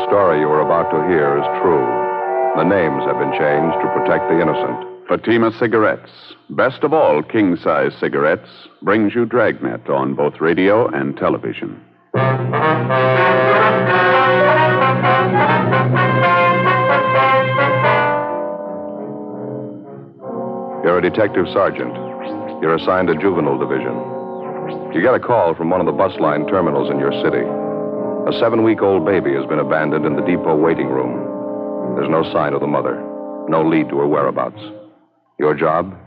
the story you are about to hear is true. The names have been changed to protect the innocent. Fatima Cigarettes, best of all king-size cigarettes, brings you Dragnet on both radio and television. You're a detective sergeant. You're assigned to juvenile division. You get a call from one of the bus line terminals in your city. A 7-week-old baby has been abandoned in the depot waiting room. There's no sign of the mother, no lead to her whereabouts. Your job?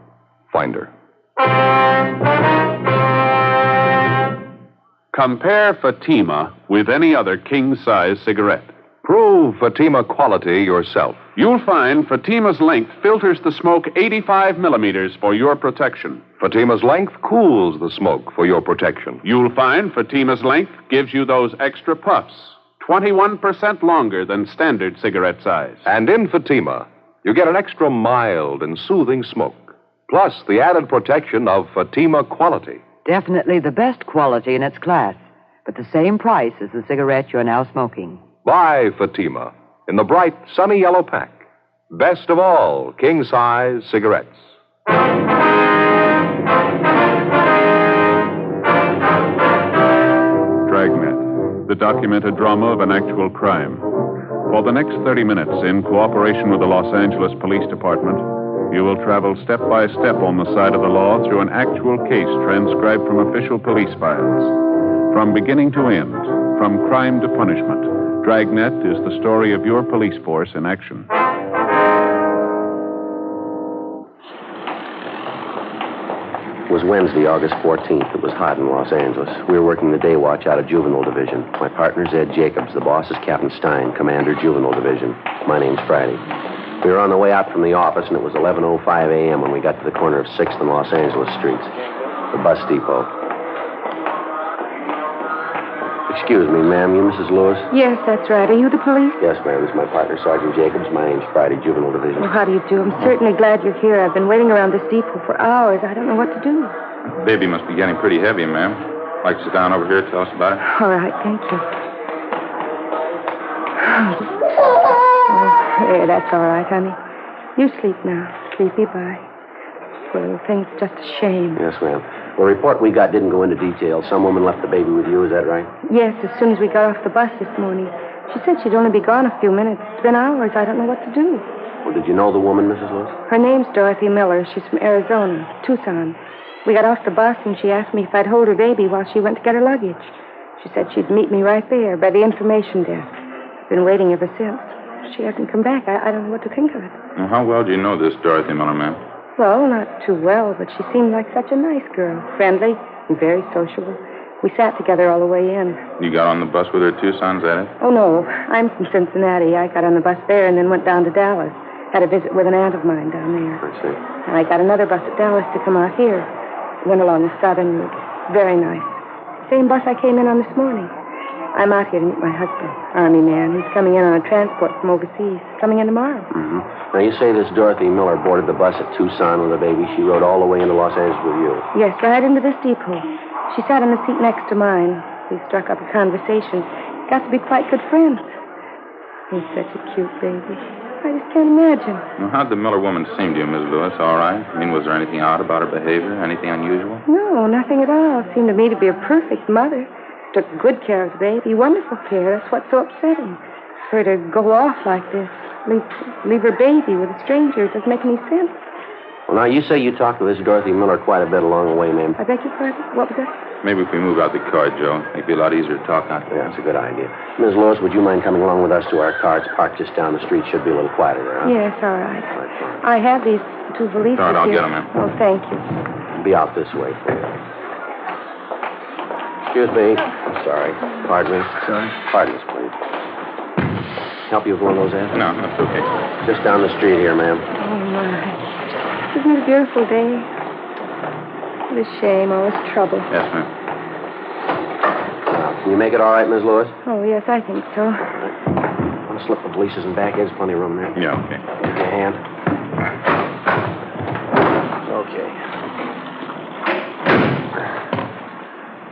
Find her. Compare Fatima with any other king-size cigarette. Prove Fatima quality yourself. You'll find Fatima's length filters the smoke 85 millimeters for your protection. Fatima's length cools the smoke for your protection. You'll find Fatima's length gives you those extra puffs, 21% longer than standard cigarette size. And in Fatima, you get an extra mild and soothing smoke, plus the added protection of Fatima quality. Definitely the best quality in its class, but the same price as the cigarette you're now smoking. Buy Fatima in the bright, sunny yellow pack. Best of all king-size cigarettes. Dragnet, the documented drama of an actual crime. For the next 30 minutes, in cooperation with the Los Angeles Police Department, you will travel step by step on the side of the law through an actual case transcribed from official police files. From beginning to end, from crime to punishment, Dragnet is the story of your police force in action. It was Wednesday, August 14th. It was hot in Los Angeles. We were working the day watch out of Juvenile Division. My partner's Ed Jacobs. The boss is Captain Stein, Commander, Juvenile Division. My name's Friday. We were on the way out from the office, and it was 11:05 a.m. when we got to the corner of 6th and Los Angeles streets, the bus depot. Excuse me, ma'am. You Mrs. Lewis? Yes, that's right. Are you the police? Yes, ma'am. This is my partner, Sergeant Jacobs. My name's Friday, Juvenile Division. Well, how do you do? I'm certainly glad you're here. I've been waiting around this depot for hours. I don't know what to do. Baby must be getting pretty heavy, ma'am. Like to sit down over here and tell us about it? All right, thank you. Oh, there, that's all right, honey. You sleep now. Sleepy, bye. Poor little thing, it's just a shame. Yes, ma'am. The report we got didn't go into detail. Some woman left the baby with you, is that right? Yes, as soon as we got off the bus this morning. She said she'd only be gone a few minutes. It's been hours. I don't know what to do. Well, did you know the woman, Mrs. Lewis? Her name's Dorothy Miller. She's from Arizona, Tucson. We got off the bus, and she asked me if I'd hold her baby while she went to get her luggage. She said she'd meet me right there by the information desk. I've been waiting ever since. She hasn't come back. I don't know what to think of it. Well, how well do you know this Dorothy Miller, ma'am? Well, not too well, but she seemed like such a nice girl. Friendly and very sociable. We sat together all the way in. You got on the bus with her, too, son? Is that it? Oh, no. I'm from Cincinnati. I got on the bus there and then went down to Dallas. Had a visit with an aunt of mine down there. I see. And I got another bus at Dallas to come out here. Went along the southern route. Very nice. Same bus I came in on this morning. I'm out here to meet my husband, Army man. He's coming in on a transport from overseas. Coming in tomorrow. Mm-hmm. Now, you say this Dorothy Miller boarded the bus at Tucson with the baby. She rode all the way into Los Angeles with you. Yes, right into this depot. She sat in the seat next to mine. We struck up a conversation. Got to be quite good friends. He's such a cute baby. I just can't imagine. Well, how'd the Miller woman seem to you, Miss Lewis? All right? I mean, was there anything odd about her behavior? Anything unusual? No, nothing at all. Seemed to me to be a perfect mother. Took good care of the baby. Wonderful care. That's what's so upsetting. For her to go off like this. Leave her baby with a stranger. It doesn't make any sense. Well, now, you say you talked to this Dorothy Miller quite a bit along the way, ma'am. I beg your pardon? What was that? Maybe if we move out the car, Joe, it'd be a lot easier to talk out there. Yeah, that's a good idea. Ms. Lewis, would you mind coming along with us to our car? It's parked just down the street. Should be a little quieter there, huh? Yes, all right. All right, fine. I have these two valises All right, I'll here. get 'em, ma'am. Oh, thank you. Be out this way, please. Excuse me. I'm sorry. Pardon me. Sorry? Pardon us, please. Help you with one of those, Ed? No, that's okay. Just down the street here, ma'am. Oh, my. Isn't it a beautiful day? What a shame, all this trouble. Yes, ma'am. Can you make it all right, Ms. Lewis? Oh, yes, I think so. Want to slip the valises in back? There's plenty of room there. Yeah, okay. Give me a hand. Okay.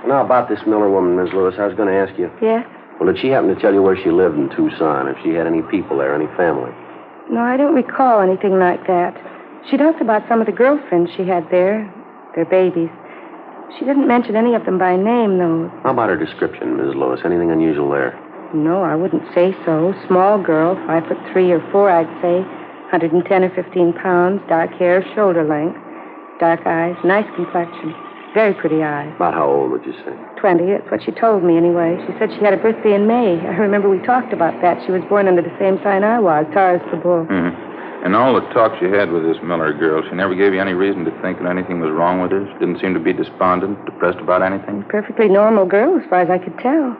Now, about this Miller woman, Ms. Lewis, I was going to ask you. Yes? Well, did she happen to tell you where she lived in Tucson, if she had any people there, any family? No, I don't recall anything like that. She talked about some of the girlfriends she had there, their babies. She didn't mention any of them by name, though. How about her description, Mrs. Lewis? Anything unusual there? No, I wouldn't say so. Small girl, 5'3" or 4", I'd say. 110 or 15 pounds, dark hair, shoulder length, dark eyes, nice complexion, very pretty eyes. About how old would you say? 20, that's what she told me anyway. She said she had a birthday in May. I remember we talked about that. She was born under the same sign I was, Taurus the Bull. Mm-hmm. And all the talk she had with this Miller girl, she never gave you any reason to think that anything was wrong with her? She didn't seem to be despondent, depressed about anything? Perfectly normal girl, as far as I could tell.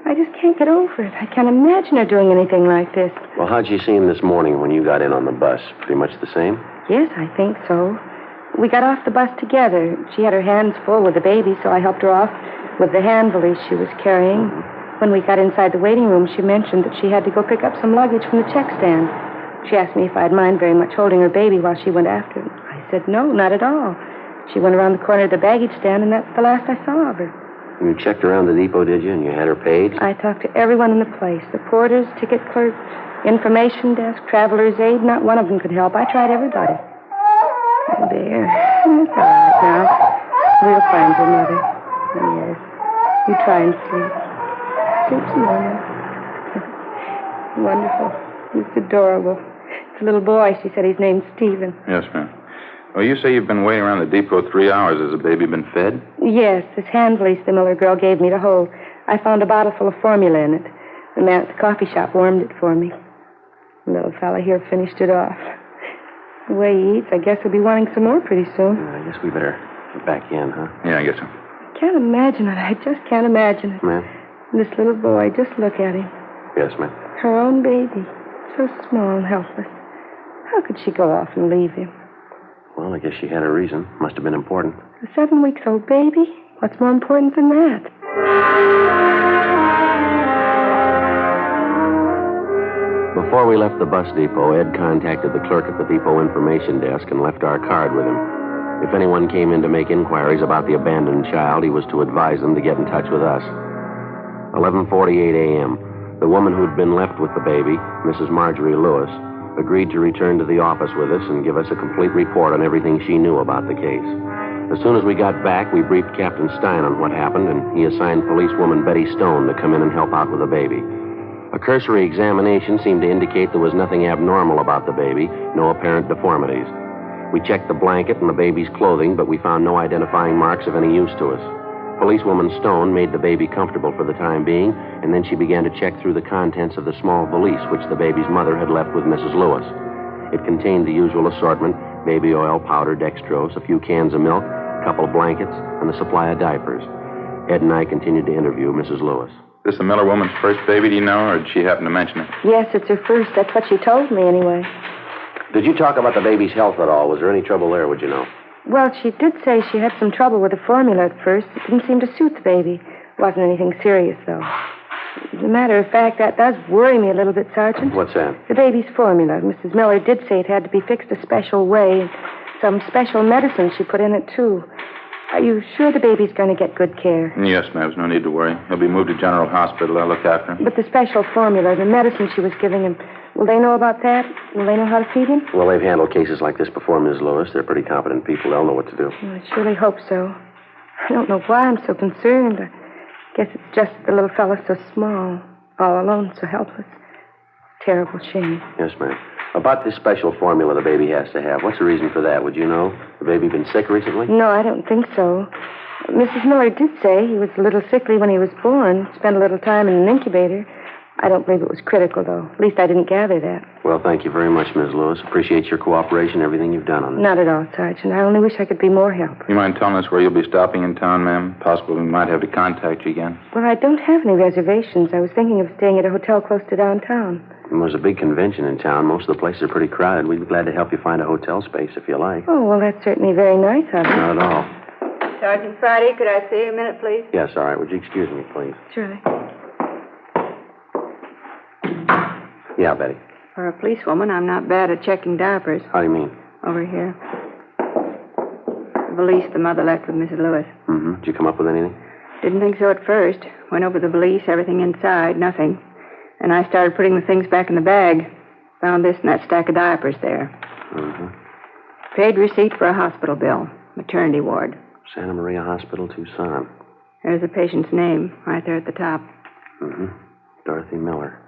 I just can't get over it. I can't imagine her doing anything like this. Well, how'd you see him this morning when you got in on the bus? Pretty much the same? Yes, I think so. We got off the bus together. She had her hands full with the baby, so I helped her off with the hand valise she was carrying. When we got inside the waiting room, she mentioned that she had to go pick up some luggage from the check stand. She asked me if I'd mind very much holding her baby while she went after him. I said no, not at all. She went around the corner of the baggage stand, and that's the last I saw of her. You checked around the depot, did you? And you had her paid? I talked to everyone in the place. The porters, ticket clerks, information desk, traveler's aid. Not one of them could help. I tried everybody. Oh, dear. It's all right now. We'll find your mother. Yes. You try and sleep. Sleep some more now. Wonderful. He's adorable. It's a little boy. She said his name's Stephen. Yes, ma'am. Well, you say you've been waiting around the depot 3 hours. Has the baby been fed? Yes, this hand valise the Miller girl gave me to hold. I found a bottle full of formula in it. The man at the coffee shop warmed it for me. The little fella here finished it off. The way he eats, I guess he'll be wanting some more pretty soon. I guess we better get back in, huh? Yeah, I guess so. Can't imagine it. I just can't imagine it. Ma'am? This little boy, just look at him. Yes, ma'am. Her own baby. So small and helpless. How could she go off and leave him? Well, I guess she had a reason. Must have been important. A 7-week-old baby? What's more important than that? Before we left the bus depot, Ed contacted the clerk at the depot information desk and left our card with him. If anyone came in to make inquiries about the abandoned child, he was to advise them to get in touch with us. 11:48 a.m. The woman who'd been left with the baby, Mrs. Marjorie Lewis, agreed to return to the office with us and give us a complete report on everything she knew about the case. As soon as we got back, we briefed Captain Stein on what happened, and he assigned policewoman Betty Stone to come in and help out with the baby. A cursory examination seemed to indicate there was nothing abnormal about the baby, no apparent deformities. We checked the blanket and the baby's clothing, but we found no identifying marks of any use to us. Policewoman Stone made the baby comfortable for the time being, and then she began to check through the contents of the small valise which the baby's mother had left with Mrs. Lewis. It contained the usual assortment: baby oil, powder, dextrose, a few cans of milk, a couple of blankets, and a supply of diapers. Ed and I continued to interview Mrs. Lewis. Is this the Miller woman's first baby, do you know, or did she happen to mention it? Yes, it's her first. That's what she told me, anyway. Did you talk about the baby's health at all? Was there any trouble there, would you know? Well, she did say she had some trouble with the formula at first. It didn't seem to suit the baby. Wasn't anything serious, though. As a matter of fact, that does worry me a little bit, Sergeant. What's that? The baby's formula. Mrs. Miller did say it had to be fixed a special way. Some special medicine she put in it, too. Are you sure the baby's going to get good care? Yes, ma'am. There's no need to worry. He'll be moved to General Hospital. I'll look after him. But the special formula, the medicine she was giving him, will they know about that? Will they know how to feed him? Well, they've handled cases like this before, Ms. Lewis. They're pretty competent people. They'll know what to do. Well, I surely hope so. I don't know why I'm so concerned. I guess it's just the little fellow's so small, all alone, so helpless. Terrible shame. Yes, ma'am. About this special formula the baby has to have, what's the reason for that? Would you know? The baby been sick recently? No, I don't think so. Mrs. Miller did say he was a little sickly when he was born, spent a little time in an incubator. I don't believe it was critical, though. At least I didn't gather that. Well, thank you very much, Ms. Lewis. Appreciate your cooperation, everything you've done on this. Not at all, Sergeant. I only wish I could be more help. You mind telling us where you'll be stopping in town, ma'am? Possible we might have to contact you again. Well, I don't have any reservations. I was thinking of staying at a hotel close to downtown. And there's a big convention in town. Most of the places are pretty crowded. We'd be glad to help you find a hotel space if you like. Oh, well, that's certainly very nice of you. Not at all. Sergeant Friday, could I see you a minute, please? Yes, all right. Would you excuse me, please? Surely. Yeah, Betty. For a policewoman, I'm not bad at checking diapers. How do you mean? Over here. The valise the mother left with Mrs. Lewis. Mm-hmm. Did you come up with anything? Didn't think so at first. Went over the valise, everything inside, nothing. And I started putting the things back in the bag. Found this in that stack of diapers there. Mm-hmm. Paid receipt for a hospital bill. Maternity ward. Santa Maria Hospital, Tucson. There's the patient's name right there at the top. Mm-hmm. Dorothy Miller.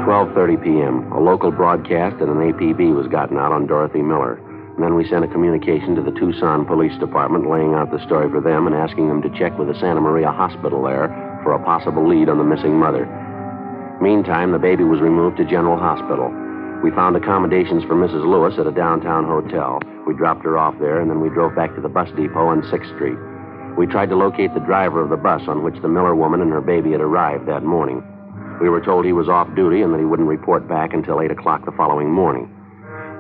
12:30 p.m. A local broadcast and an APB was gotten out on Dorothy Miller. And then we sent a communication to the Tucson Police Department laying out the story for them and asking them to check with the Santa Maria Hospital there for a possible lead on the missing mother. Meantime, the baby was removed to General Hospital. We found accommodations for Mrs. Lewis at a downtown hotel. We dropped her off there, and then we drove back to the bus depot on 6th Street. We tried to locate the driver of the bus on which the Miller woman and her baby had arrived that morning. We were told he was off duty and that he wouldn't report back until 8 o'clock the following morning.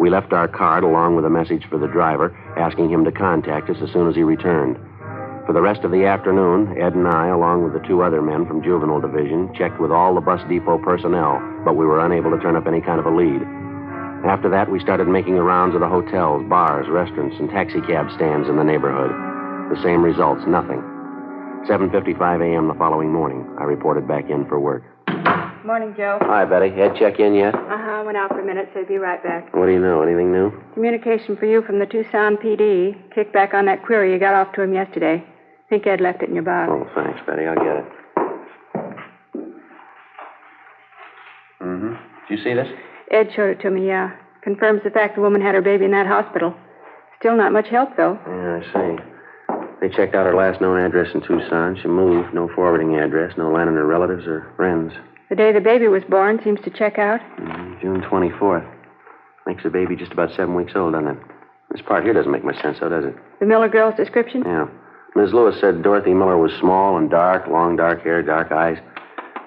We left our card along with a message for the driver, asking him to contact us as soon as he returned. For the rest of the afternoon, Ed and I, along with the 2 other men from Juvenile Division, checked with all the bus depot personnel, but we were unable to turn up any kind of a lead. After that, we started making the rounds of the hotels, bars, restaurants, and taxicab stands in the neighborhood. The same results, nothing. 7:55 a.m. the following morning, I reported back in for work. Morning, Joe. Hi, Betty. Ed check in yet? Uh-huh. Went out for a minute, so he'll be right back. What do you know? Anything new? Communication for you from the Tucson PD. Kick back on that query you got off to him yesterday. Think Ed left it in your box. Oh, thanks, Betty. I'll get it. Mm-hmm. Did you see this? Ed showed it to me, yeah. Confirms the fact the woman had her baby in that hospital. Still not much help, though. Yeah, I see. They checked out her last known address in Tucson. She moved. No forwarding address. No line on her relatives or friends. The day the baby was born seems to check out. June 24th. Makes the baby just about 7 weeks old, doesn't it? This part here doesn't make much sense, though, does it? The Miller girl's description? Yeah. Ms. Lewis said Dorothy Miller was small and dark, long dark hair, dark eyes.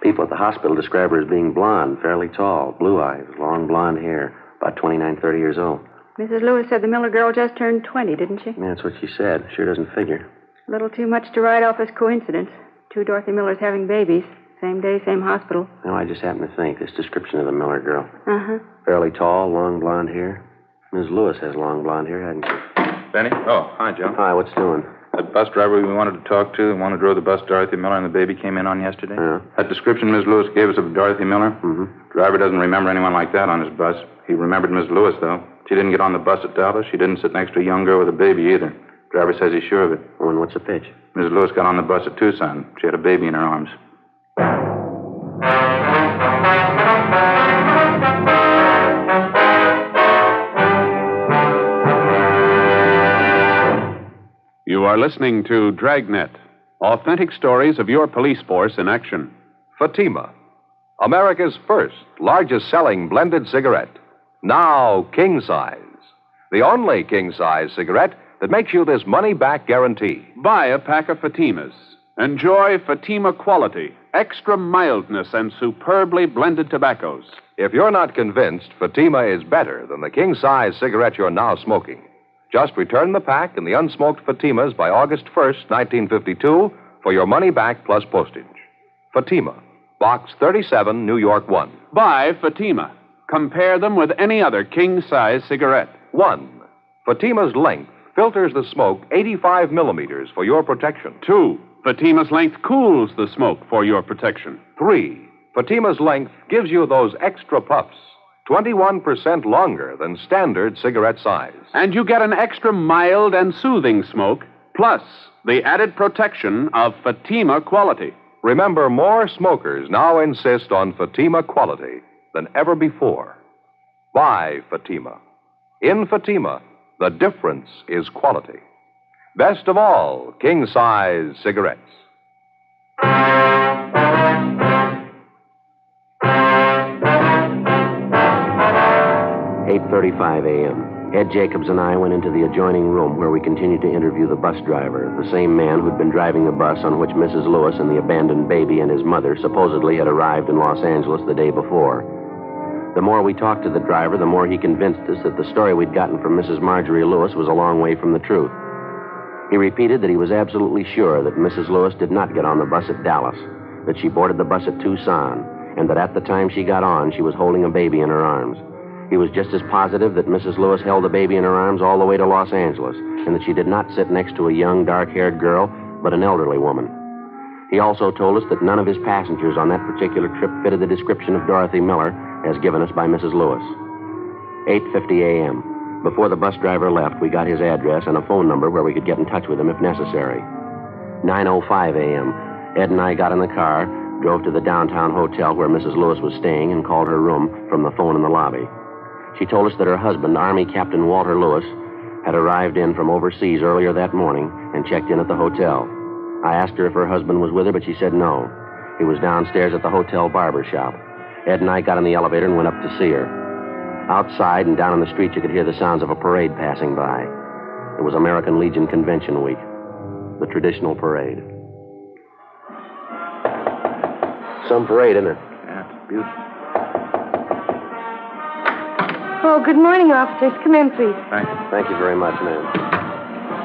People at the hospital describe her as being blonde, fairly tall, blue eyes, long blonde hair, about 29, 30 years old. Mrs. Lewis said the Miller girl just turned 20, didn't she? Yeah, that's what she said. Sure doesn't figure. A little too much to write off as coincidence. 2 Dorothy Millers having babies. Same day, same hospital. No, I just happen to think this description of the Miller girl. Uh-huh. Fairly tall, long blonde hair. Ms. Lewis has long blonde hair, hasn't she? Benny? Oh, hi, Joe. Hi, what's doing? That bus driver we wanted to talk to, the one who drove the bus Dorothy Miller and the baby came in on yesterday? Yeah. That description Ms. Lewis gave us of Dorothy Miller? Mm-hmm. Driver doesn't remember anyone like that on his bus. He remembered Ms. Lewis, though. She didn't get on the bus at Dallas. She didn't sit next to a young girl with a baby either. Driver says he's sure of it. Oh, and what's the pitch? Ms. Lewis got on the bus at Tucson. She had a baby in her arms. You are listening to Dragnet, authentic stories of your police force in action. Fatima, America's first, largest-selling blended cigarette. Now king size. The only king-size cigarette that makes you this money-back guarantee. Buy a pack of Fatimas. Enjoy Fatima quality, extra mildness, and superbly blended tobaccos. If you're not convinced Fatima is better than the king-size cigarette you're now smoking, just return the pack and the unsmoked Fatimas by August 1st, 1952, for your money back plus postage. Fatima, Box 37, New York 1. Buy Fatima. Compare them with any other king-size cigarette. 1. Fatima's length filters the smoke 85 millimeters for your protection. 2. Fatima's length cools the smoke for your protection. 3. Fatima's length gives you those extra puffs, 21% longer than standard cigarette size. And you get an extra mild and soothing smoke, plus the added protection of Fatima quality. Remember, more smokers now insist on Fatima quality than ever before. Buy Fatima. In Fatima, the difference is quality. Best of all, king-size cigarettes. 8:35 a.m. Ed Jacobs and I went into the adjoining room where we continued to interview the bus driver, the same man who'd been driving the bus on which Mrs. Lewis and the abandoned baby and his mother supposedly had arrived in Los Angeles the day before. The more we talked to the driver, the more he convinced us that the story we'd gotten from Mrs. Marjorie Lewis was a long way from the truth. He repeated that he was absolutely sure that Mrs. Lewis did not get on the bus at Dallas, that she boarded the bus at Tucson, and that at the time she got on, she was holding a baby in her arms. He was just as positive that Mrs. Lewis held the baby in her arms all the way to Los Angeles, and that she did not sit next to a young, dark-haired girl, but an elderly woman. He also told us that none of his passengers on that particular trip fitted the description of Dorothy Miller as given us by Mrs. Lewis. 8:50 a.m. Before the bus driver left, we got his address and a phone number where we could get in touch with him if necessary. 9:05 a.m. Ed and I got in the car, drove to the downtown hotel where Mrs. Lewis was staying, and called her room from the phone in the lobby. She told us that her husband, Army Captain Walter Lewis, had arrived in from overseas earlier that morning and checked in at the hotel. I asked her if her husband was with her, but she said no. He was downstairs at the hotel barber shop. Ed and I got in the elevator and went up to see her. Outside and down on the street, you could hear the sounds of a parade passing by. It was American Legion Convention Week, the traditional parade. Some parade, isn't it? Yeah, it's beautiful. Oh, good morning, officers. Come in, please. Thank you very much, ma'am.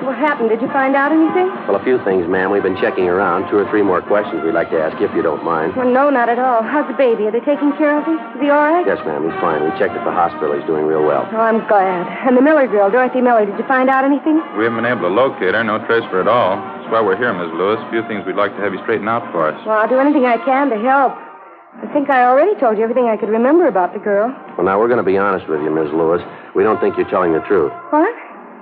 What happened? Did you find out anything? Well, a few things, ma'am. We've been checking around. 2 or 3 more questions we'd like to ask you, if you don't mind. Well, no, not at all. How's the baby? Are they taking care of him? Is he all right? Yes, ma'am. He's fine. We checked at the hospital. He's doing real well. Oh, I'm glad. And the Miller girl, Dorothy Miller, did you find out anything? We haven't been able to locate her. No trace of her at all. That's why we're here, Miss Lewis. A few things we'd like to have you straighten out for us. Well, I'll do anything I can to help. I think I already told you everything I could remember about the girl. Well, now, we're going to be honest with you, Miss Lewis. We don't think you're telling the truth. What?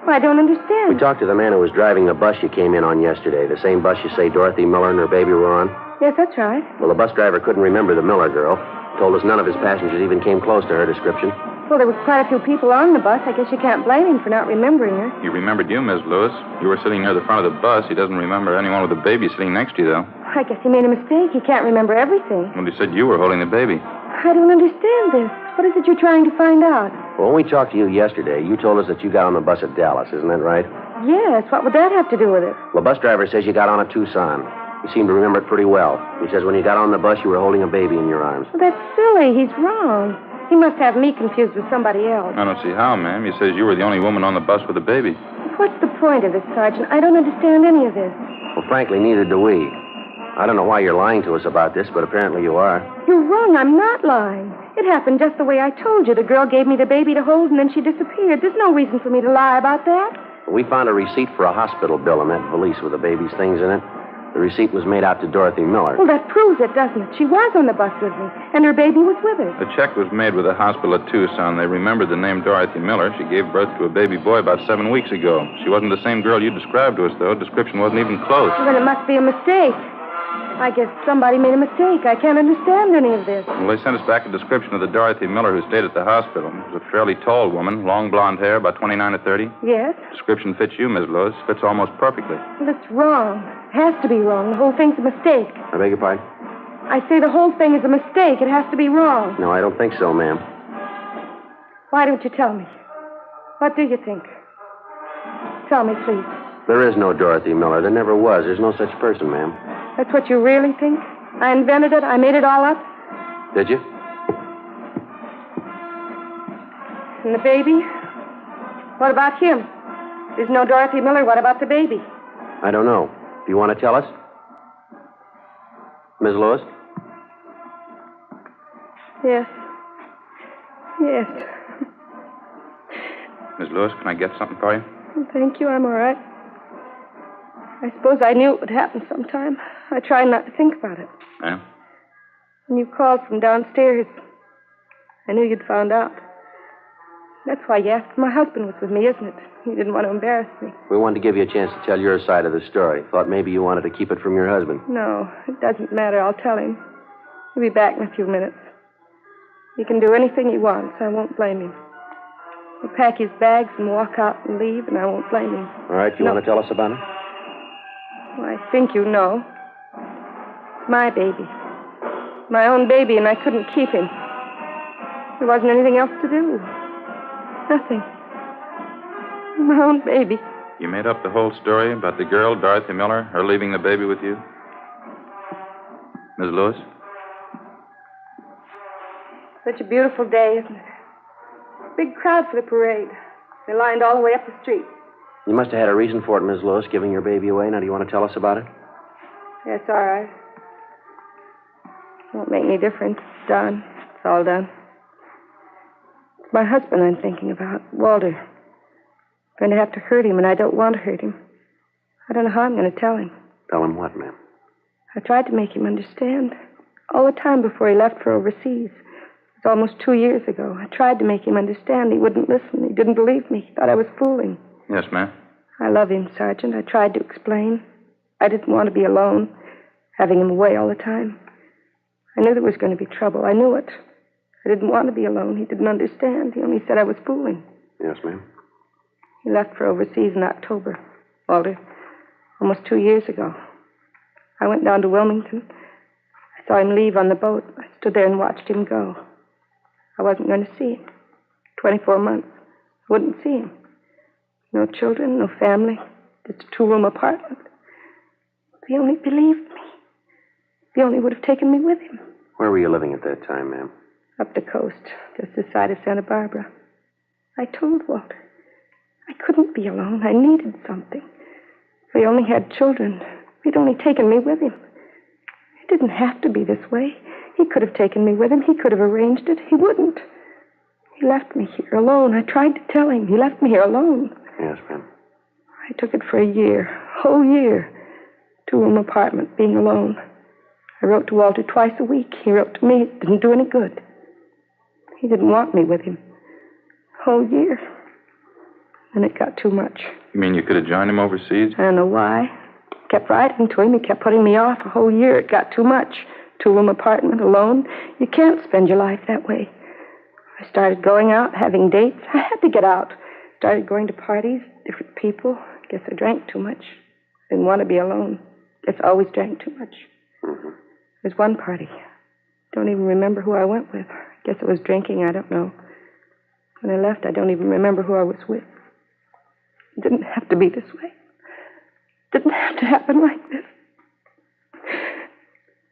Well, I don't understand. We talked to the man who was driving the bus you came in on yesterday. The same bus you say Dorothy Miller and her baby were on. Yes, that's right. Well, the bus driver couldn't remember the Miller girl. Told us none of his passengers even came close to her description. Well, there was quite a few people on the bus. I guess you can't blame him for not remembering her. He remembered you, Miss Lewis. You were sitting near the front of the bus. He doesn't remember anyone with a baby sitting next to you, though. I guess he made a mistake. He can't remember everything. Well, he said you were holding the baby. I don't understand this. What is it you're trying to find out? Well, when we talked to you yesterday, you told us that you got on the bus at Dallas. Isn't that right? Yes, what would that have to do with it? Well, the bus driver says you got on at Tucson. You seem to remember it pretty well. He says when you got on the bus, you were holding a baby in your arms. Well, that's silly. He's wrong. He must have me confused with somebody else. I don't see how, ma'am. He says you were the only woman on the bus with a baby. What's the point of this, Sergeant? I don't understand any of this. Well, frankly, neither do we. I don't know why you're lying to us about this, but apparently you are. You're wrong. I'm not lying. It happened just the way I told you. The girl gave me the baby to hold, and then she disappeared. There's no reason for me to lie about that. We found a receipt for a hospital bill in that valise with the baby's things in it. The receipt was made out to Dorothy Miller. Well, that proves it, doesn't it? She was on the bus with me, and her baby was with her. The check was made with the hospital at Tucson. They remembered the name Dorothy Miller. She gave birth to a baby boy about 7 weeks ago. She wasn't the same girl you described to us, though. Description wasn't even close. Well, then it must be a mistake. I guess somebody made a mistake. I can't understand any of this. Well, they sent us back a description of the Dorothy Miller who stayed at the hospital. She was a fairly tall woman, long blonde hair, about 29 or 30. Yes? Description fits you, Miss Lewis. Fits almost perfectly. Well, it's wrong. It has to be wrong. The whole thing's a mistake. I beg your pardon? I say the whole thing is a mistake. It has to be wrong. No, I don't think so, ma'am. Why don't you tell me? What do you think? Tell me, please. There is no Dorothy Miller. There never was. There's no such person, ma'am. That's what you really think? I invented it? I made it all up? Did you? And the baby? What about him? There's no Dorothy Miller. What about the baby? I don't know. Do you want to tell us? Ms. Lewis? Yes. Yes. Miss Lewis, can I get something for you? Thank you. I'm all right. I suppose I knew it would happen sometime. I tried not to think about it. Yeah? When you called from downstairs, I knew you'd found out. That's why you asked if my husband was with me, isn't it? You didn't want to embarrass me. We wanted to give you a chance to tell your side of the story. Thought maybe you wanted to keep it from your husband. No, it doesn't matter. I'll tell him. He'll be back in a few minutes. He can do anything he wants. I won't blame him. He'll pack his bags and walk out and leave, and I won't blame him. All right, you want to tell us about it? Well, I think you know. It's my baby. My own baby, and I couldn't keep him. There wasn't anything else to do. Nothing. My own baby. You made up the whole story about the girl, Dorothy Miller, her leaving the baby with you? Miss Lewis? Such a beautiful day, isn't it? Big crowd for the parade. They lined all the way up the street. You must have had a reason for it, Ms. Lewis, giving your baby away. Now, do you want to tell us about it? Yes, all right. Won't make any difference. It's done. It's all done. It's My husband I'm thinking about, Walter. I'm going to have to hurt him, and I don't want to hurt him. I don't know how I'm going to tell him. Tell him what, ma'am? I tried to make him understand. All the time before he left for overseas. It was almost 2 years ago. I tried to make him understand. He wouldn't listen. He didn't believe me. He thought I was fooling. Yes, ma'am. I love him, Sergeant. I tried to explain. I didn't want to be alone, having him away all the time. I knew there was going to be trouble. I knew it. I didn't want to be alone. He didn't understand. He only said I was fooling. Yes, ma'am. He left for overseas in October, Walter. Almost 2 years ago. I went down to Wilmington. I saw him leave on the boat. I stood there and watched him go. I wasn't going to see him. 24 months. I wouldn't see him. No children, no family. Just a 2-room apartment. If he only believed me. If he only would have taken me with him. Where were you living at that time, ma'am? Up the coast, just this side of Santa Barbara. I told Walter. I couldn't be alone. I needed something. If he only had children, if he'd only taken me with him. It didn't have to be this way. He could have taken me with him. He could have arranged it. He wouldn't. He left me here alone. I tried to tell him. He left me here alone. Yes, ma'am. I took it for a year. A whole year. 2-room apartment, being alone. I wrote to Walter twice a week. He wrote to me. It didn't do any good. He didn't want me with him. A whole year. And it got too much. You mean you could have joined him overseas? I don't know why. Kept writing to him. He kept putting me off a whole year. It got too much. 2-room apartment, alone. You can't spend your life that way. I started going out, having dates. I had to get out. Started going to parties, different people. Guess I drank too much. Didn't want to be alone. Guess I always drank too much. Mm-hmm. There's one party. Don't even remember who I went with. Guess it was drinking. I don't know. When I left, I don't even remember who I was with. It didn't have to be this way. It didn't have to happen like this.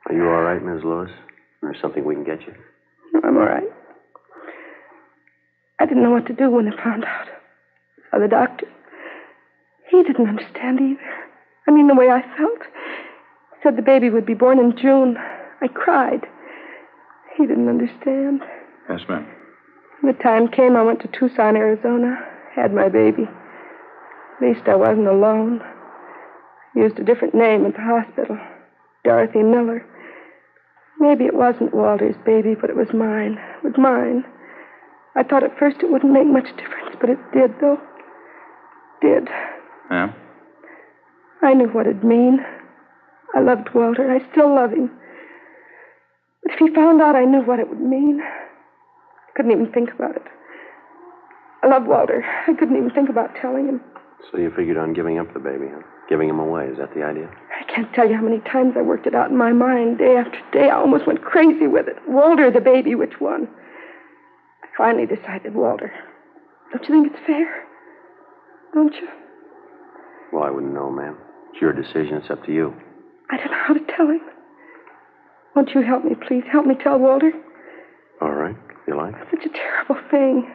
Are you all right, Ms. Lewis? Or something we can get you? No, I'm all right. I didn't know what to do when I found out. Saw the doctor. He didn't understand either. I mean, the way I felt. He said the baby would be born in June. I cried. He didn't understand. Yes, ma'am. When the time came, I went to Tucson, Arizona. Had my baby. At least I wasn't alone. I used a different name at the hospital. Dorothy Miller. Maybe it wasn't Walter's baby, but it was mine. It was mine. I thought at first it wouldn't make much difference, but it did, though. It did. Yeah? I knew what it'd mean. I loved Walter. I still love him. But if he found out, I knew what it would mean. I couldn't even think about it. I love Walter. I couldn't even think about telling him. So you figured on giving up the baby, huh? Giving him away, is that the idea? I can't tell you how many times I worked it out in my mind, day after day. I almost went crazy with it. Walter, the baby, which one? I finally decided Walter. Don't you think it's fair? Don't you? Well, I wouldn't know, ma'am. It's your decision. It's up to you. I don't know how to tell him. Won't you help me, please? Help me tell Walter. All right, if you like. It's such a terrible thing.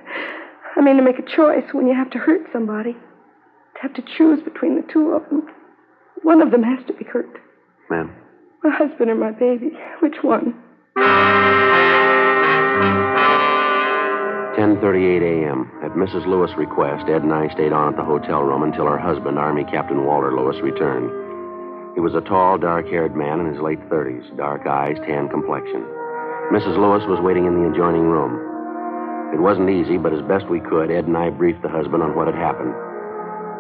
I mean, to make a choice when you have to hurt somebody. To have to choose between the two of them. One of them has to be hurt. Ma'am? My husband or my baby. Which one? 10:38 a.m. At Mrs. Lewis' request, Ed and I stayed on at the hotel room until her husband, Army Captain Walter Lewis, returned. He was a tall, dark-haired man in his late 30s, dark eyes, tan complexion. Mrs. Lewis was waiting in the adjoining room. It wasn't easy, but as best we could, Ed and I briefed the husband on what had happened.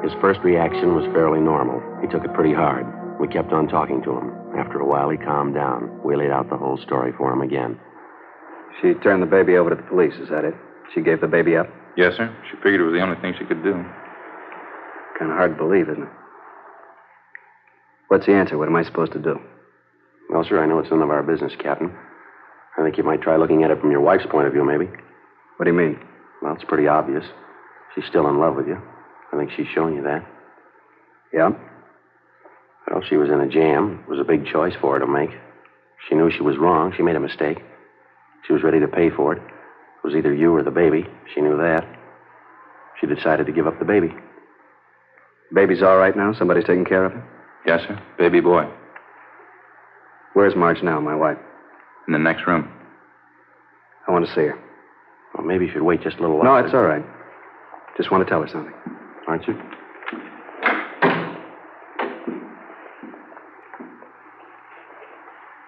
His first reaction was fairly normal. He took it pretty hard. We kept on talking to him. After a while, he calmed down. We laid out the whole story for him again. She turned the baby over to the police, is that it? She gave the baby up? Yes, sir. She figured it was the only thing she could do. Kind of hard to believe, isn't it? What's the answer? What am I supposed to do? Well, sir, I know it's none of our business, Captain. I think you might try looking at it from your wife's point of view, maybe. What do you mean? Well, it's pretty obvious. She's still in love with you. I think she's shown you that. Yeah? Well, she was in a jam. It was a big choice for her to make. She knew she was wrong. She made a mistake. She was ready to pay for it. It was either you or the baby. She knew that. She decided to give up the baby. Baby's all right now? Somebody's taking care of her? Yes, sir. Baby boy. Where's Marge now, my wife? In the next room. I want to see her. Well, maybe you should wait just a little No, longer. it's all right. Just want to tell her something. Aren't you?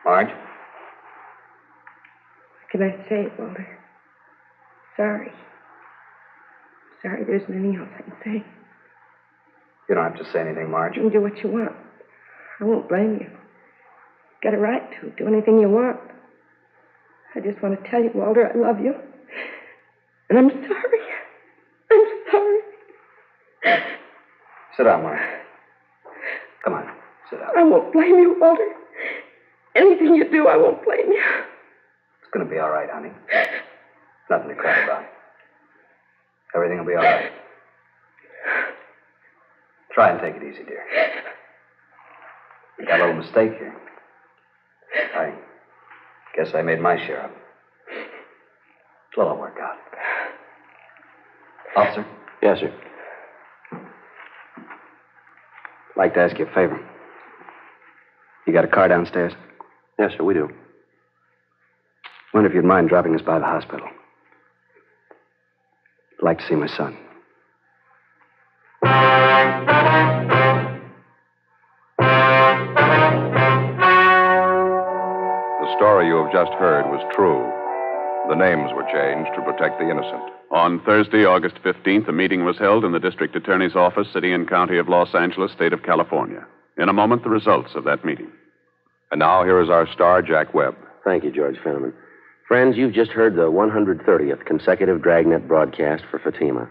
Marge? What can I say, Walter? Sorry. Sorry, there isn't anything else I can say. You don't have to say anything, Marge. You can do what you want. I won't blame you. You've got a right to do anything you want. I just want to tell you, Walter, I love you. And I'm sorry. I'm sorry. Sit down, Marge. Come on, sit down. I won't blame you, Walter. Anything you do, I won't blame you. It's going to be all right, honey. Nothing to cry about. Everything will be all right. Try and take it easy, dear. We got a little mistake here. I guess I made my share of it. It'll all work out. Officer? Yes, sir. I'd like to ask you a favor. You got a car downstairs? Yes, sir, we do. Wonder if you'd mind dropping us by the hospital. I'd like to see my son. The story you have just heard was true. The names were changed to protect the innocent. On Thursday, August 15th, a meeting was held in the District Attorney's Office, City and County of Los Angeles, State of California. In a moment, the results of that meeting. And now here is our star, Jack Webb. Thank you, George Fenneman. Friends, you've just heard the 130th consecutive Dragnet broadcast for Fatima.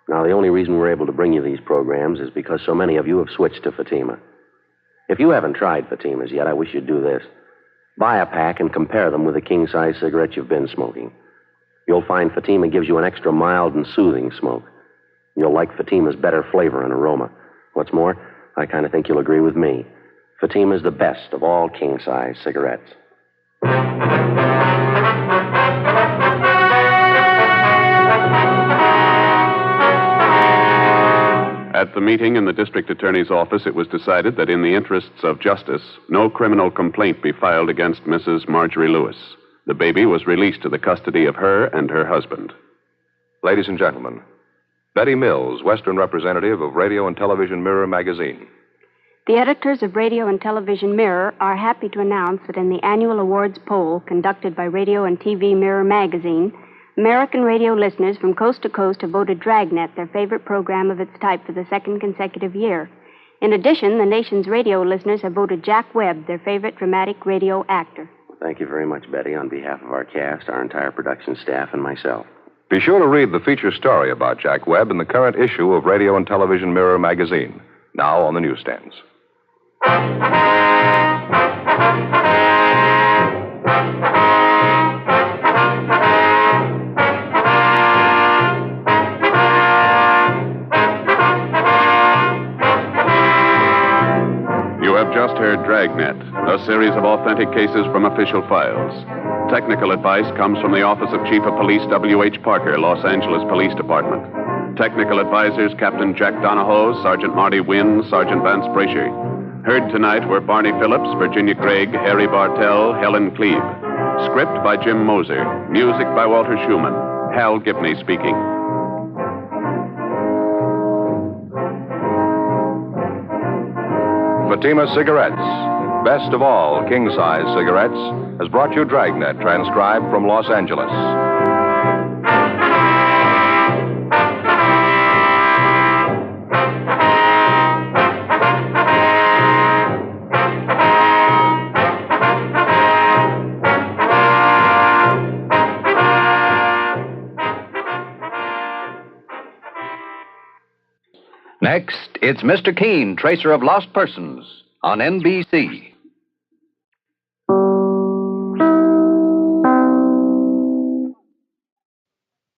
Now, the only reason we're able to bring you these programs is because so many of you have switched to Fatima. If you haven't tried Fatimas yet, I wish you'd do this. Buy a pack and compare them with the king-size cigarette you've been smoking. You'll find Fatima gives you an extra mild and soothing smoke. You'll like Fatima's better flavor and aroma. What's more, I kind of think you'll agree with me. Fatima's the best of all king-size cigarettes. At the meeting in the District Attorney's Office, it was decided that in the interests of justice, no criminal complaint be filed against Mrs. Marjorie Lewis. The baby was released to the custody of her and her husband. Ladies and gentlemen, Betty Mills, Western representative of Radio and Television Mirror magazine. The editors of Radio and Television Mirror are happy to announce that in the annual awards poll conducted by Radio and TV Mirror magazine, American radio listeners from coast to coast have voted Dragnet their favorite program of its type for the second consecutive year. In addition, the nation's radio listeners have voted Jack Webb their favorite dramatic radio actor. Thank you very much, Betty, on behalf of our cast, our entire production staff, and myself. Be sure to read the feature story about Jack Webb in the current issue of Radio and Television Mirror magazine, now on the newsstands. You have just heard Dragnet, a series of authentic cases from official files. Technical advice comes from the Office of Chief of Police W.H. Parker, Los Angeles Police Department. Technical advisors Captain Jack Donahoe, Sergeant Marty Wynn, Sergeant Vance Brasher. Heard tonight were Barney Phillips, Virginia Gregg, Harry Bartell, Helen Cleve. Script by Jim Moser. Music by Walter Schumann. Hal Gibney speaking. Fatima Cigarettes, best of all king-size cigarettes, has brought you Dragnet, transcribed from Los Angeles. Next, it's Mr. Keene, Tracer of Lost Persons, on NBC.